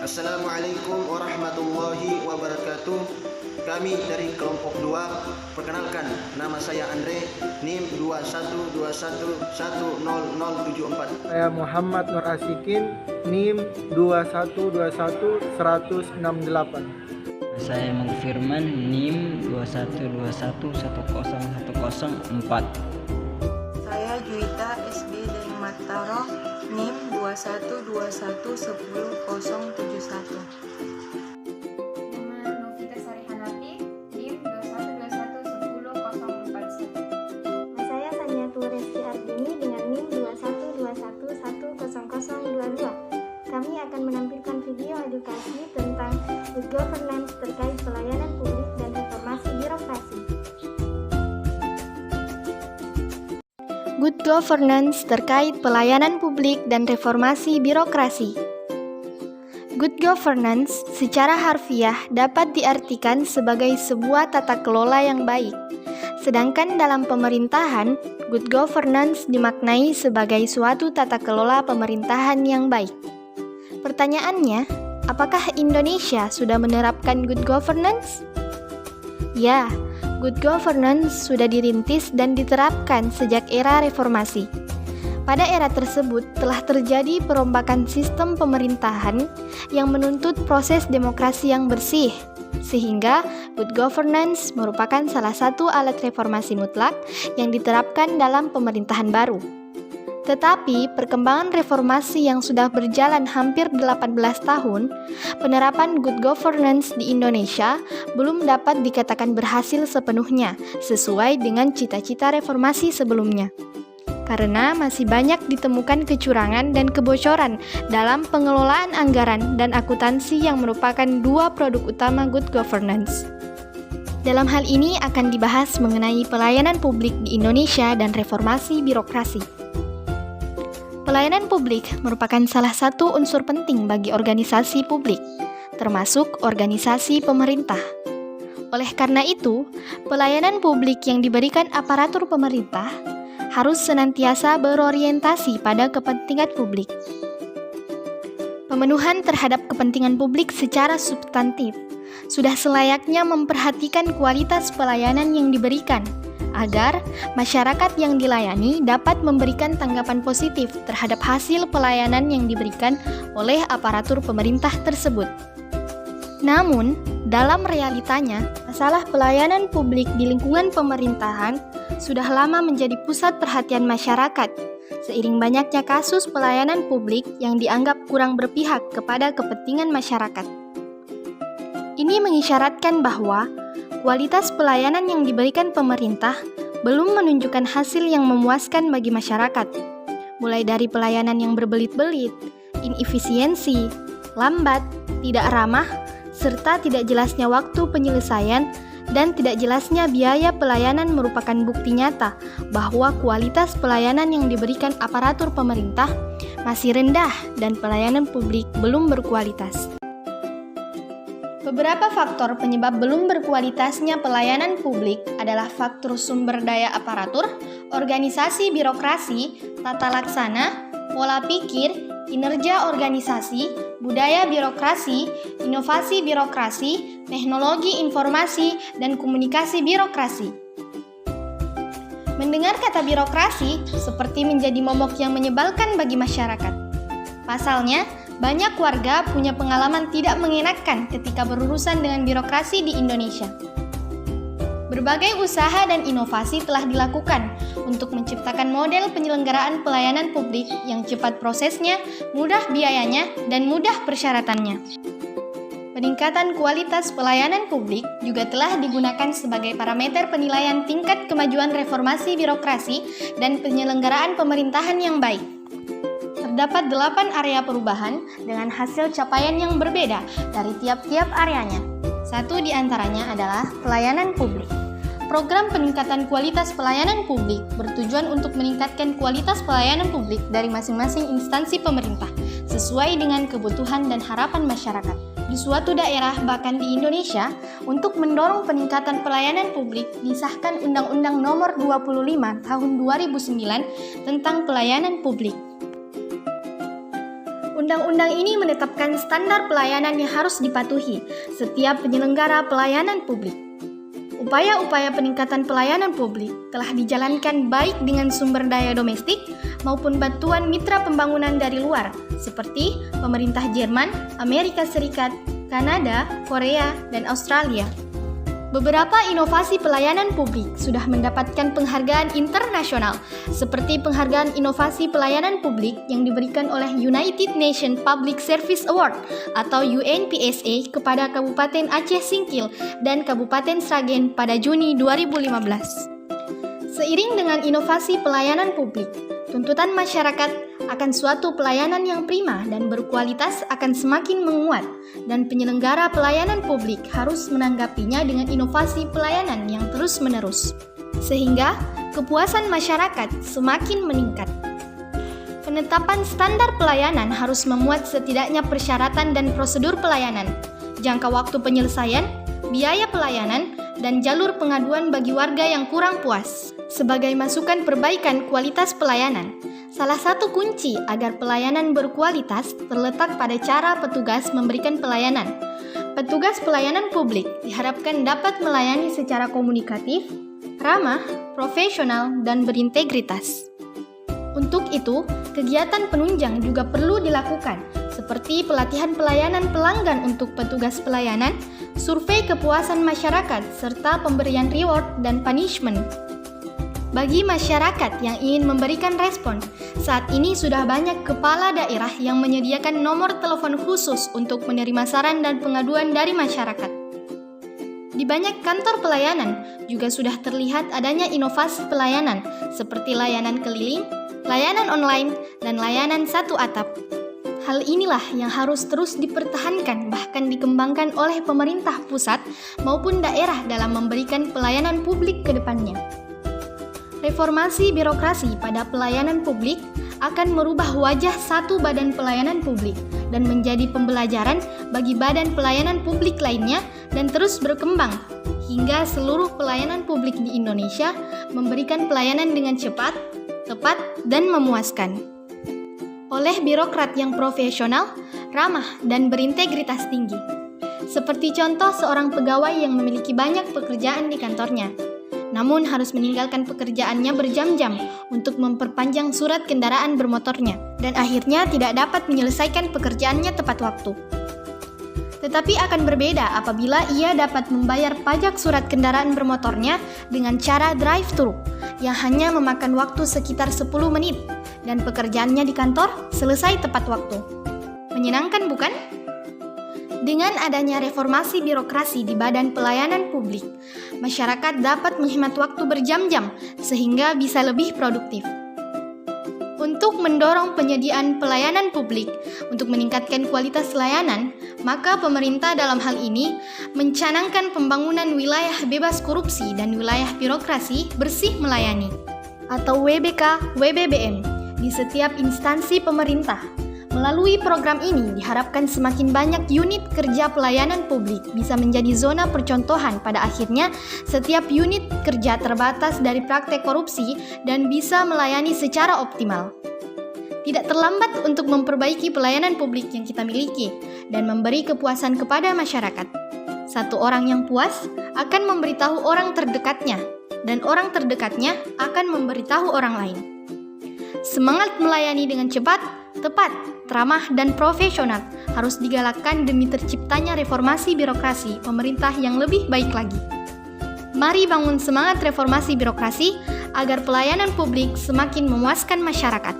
Assalamualaikum warahmatullahi wabarakatuh. Kami dari kelompok 2, perkenalkan, nama saya Andre, NIM 21211074. Saya Muhammad Nur Asikin, NIM 2121-168. Saya Mufirman, NIM 2121101004. Saya Juwita SB dari Mataroh, NIM 21211071. Nama Novita Sarihanati, NIM 21211041. Saya Saniatu Resti Ardini dengan NIM 2121100022. Kami akan menampilkan video edukasi tentang good governance terkait pelayanan publik dan reformasi birokrasi. Good governance terkait pelayanan publik dan reformasi birokrasi. Good governance secara harfiah dapat diartikan sebagai sebuah tata kelola yang baik. Sedangkan dalam pemerintahan, good governance dimaknai sebagai suatu tata kelola pemerintahan yang baik. Pertanyaannya, apakah Indonesia sudah menerapkan good governance? Ya, good governance sudah dirintis dan diterapkan sejak era reformasi. Pada era tersebut telah terjadi perombakan sistem pemerintahan yang menuntut proses demokrasi yang bersih, sehingga good governance merupakan salah satu alat reformasi mutlak yang diterapkan dalam pemerintahan baru. Tetapi perkembangan reformasi yang sudah berjalan hampir 18 tahun, penerapan good governance di Indonesia belum dapat dikatakan berhasil sepenuhnya sesuai dengan cita-cita reformasi sebelumnya. Karena masih banyak ditemukan kecurangan dan kebocoran dalam pengelolaan anggaran dan akuntansi yang merupakan dua produk utama good governance. Dalam hal ini akan dibahas mengenai pelayanan publik di Indonesia dan reformasi birokrasi. Pelayanan publik merupakan salah satu unsur penting bagi organisasi publik, termasuk organisasi pemerintah. Oleh karena itu, pelayanan publik yang diberikan aparatur pemerintah harus senantiasa berorientasi pada kepentingan publik. Pemenuhan terhadap kepentingan publik secara substantif sudah selayaknya memperhatikan kualitas pelayanan yang diberikan, agar masyarakat yang dilayani dapat memberikan tanggapan positif terhadap hasil pelayanan yang diberikan oleh aparatur pemerintah tersebut. Namun, dalam realitanya, masalah pelayanan publik di lingkungan pemerintahan sudah lama menjadi pusat perhatian masyarakat, seiring banyaknya kasus pelayanan publik yang dianggap kurang berpihak kepada kepentingan masyarakat. Ini mengisyaratkan bahwa kualitas pelayanan yang diberikan pemerintah belum menunjukkan hasil yang memuaskan bagi masyarakat, mulai dari pelayanan yang berbelit-belit, inefisiensi, lambat, tidak ramah, serta tidak jelasnya waktu penyelesaian dan tidak jelasnya biaya pelayanan merupakan bukti nyata bahwa kualitas pelayanan yang diberikan aparatur pemerintah masih rendah dan pelayanan publik belum berkualitas. Beberapa faktor penyebab belum berkualitasnya pelayanan publik adalah faktor sumber daya aparatur, organisasi birokrasi, tata laksana, pola pikir, kinerja organisasi, budaya birokrasi, inovasi birokrasi, teknologi informasi, dan komunikasi birokrasi. Mendengar kata birokrasi seperti menjadi momok yang menyebalkan bagi masyarakat. Pasalnya, banyak warga punya pengalaman tidak mengenakan ketika berurusan dengan birokrasi di Indonesia. Berbagai usaha dan inovasi telah dilakukan untuk menciptakan model penyelenggaraan pelayanan publik yang cepat prosesnya, mudah biayanya, dan mudah persyaratannya. Peningkatan kualitas pelayanan publik juga telah digunakan sebagai parameter penilaian tingkat kemajuan reformasi birokrasi dan penyelenggaraan pemerintahan yang baik. Terdapat 8 area perubahan dengan hasil capaian yang berbeda dari tiap-tiap areanya. Satu di antaranya adalah pelayanan publik. Program peningkatan kualitas pelayanan publik bertujuan untuk meningkatkan kualitas pelayanan publik dari masing-masing instansi pemerintah sesuai dengan kebutuhan dan harapan masyarakat. Di suatu daerah, bahkan di Indonesia, untuk mendorong peningkatan pelayanan publik, disahkan Undang-Undang Nomor 25 Tahun 2009 tentang Pelayanan Publik. Undang-undang ini menetapkan standar pelayanan yang harus dipatuhi setiap penyelenggara pelayanan publik. Upaya-upaya peningkatan pelayanan publik telah dijalankan baik dengan sumber daya domestik maupun bantuan mitra pembangunan dari luar, seperti pemerintah Jerman, Amerika Serikat, Kanada, Korea, dan Australia. Beberapa inovasi pelayanan publik sudah mendapatkan penghargaan internasional, seperti penghargaan inovasi pelayanan publik yang diberikan oleh United Nations Public Service Award atau UNPSA kepada Kabupaten Aceh Singkil dan Kabupaten Sragen pada Juni 2015. Seiring dengan inovasi pelayanan publik, tuntutan masyarakat akan suatu pelayanan yang prima dan berkualitas akan semakin menguat, dan penyelenggara pelayanan publik harus menanggapinya dengan inovasi pelayanan yang terus-menerus, sehingga kepuasan masyarakat semakin meningkat. Penetapan standar pelayanan harus memuat setidaknya persyaratan dan prosedur pelayanan, jangka waktu penyelesaian, biaya pelayanan, dan jalur pengaduan bagi warga yang kurang puas, sebagai masukan perbaikan kualitas pelayanan. Salah satu kunci agar pelayanan berkualitas terletak pada cara petugas memberikan pelayanan. Petugas pelayanan publik diharapkan dapat melayani secara komunikatif, ramah, profesional, dan berintegritas. Untuk itu, kegiatan penunjang juga perlu dilakukan, seperti pelatihan pelayanan pelanggan untuk petugas pelayanan, survei kepuasan masyarakat, serta pemberian reward dan punishment. Bagi masyarakat yang ingin memberikan respon, saat ini sudah banyak kepala daerah yang menyediakan nomor telepon khusus untuk menerima saran dan pengaduan dari masyarakat. Di banyak kantor pelayanan juga sudah terlihat adanya inovasi pelayanan seperti layanan keliling, layanan online, dan layanan satu atap. Hal inilah yang harus terus dipertahankan bahkan dikembangkan oleh pemerintah pusat maupun daerah dalam memberikan pelayanan publik ke depannya. Reformasi birokrasi pada pelayanan publik akan merubah wajah satu badan pelayanan publik dan menjadi pembelajaran bagi badan pelayanan publik lainnya dan terus berkembang hingga seluruh pelayanan publik di Indonesia memberikan pelayanan dengan cepat, tepat, dan memuaskan. Oleh birokrat yang profesional, ramah, dan berintegritas tinggi. Seperti contoh seorang pegawai yang memiliki banyak pekerjaan di kantornya, namun harus meninggalkan pekerjaannya berjam-jam untuk memperpanjang surat kendaraan bermotornya, dan akhirnya tidak dapat menyelesaikan pekerjaannya tepat waktu. Tetapi akan berbeda apabila ia dapat membayar pajak surat kendaraan bermotornya dengan cara drive-thru, yang hanya memakan waktu sekitar 10 menit, dan pekerjaannya di kantor selesai tepat waktu. Menyenangkan bukan? Dengan adanya reformasi birokrasi di badan pelayanan publik, masyarakat dapat menghemat waktu berjam-jam sehingga bisa lebih produktif. Untuk mendorong penyediaan pelayanan publik untuk meningkatkan kualitas layanan, maka pemerintah dalam hal ini mencanangkan pembangunan wilayah bebas korupsi dan wilayah birokrasi bersih melayani atau WBK/WBBM di setiap instansi pemerintah. Melalui program ini diharapkan semakin banyak unit kerja pelayanan publik bisa menjadi zona percontohan, pada akhirnya setiap unit kerja terbatas dari praktek korupsi dan bisa melayani secara optimal. Tidak terlambat untuk memperbaiki pelayanan publik yang kita miliki dan memberi kepuasan kepada masyarakat. Satu orang yang puas akan memberitahu orang terdekatnya, dan orang terdekatnya akan memberitahu orang lain. Semangat melayani dengan cepat, tepat, ramah, dan profesional harus digalakkan demi terciptanya reformasi birokrasi pemerintah yang lebih baik lagi. Mari bangun semangat reformasi birokrasi agar pelayanan publik semakin memuaskan masyarakat.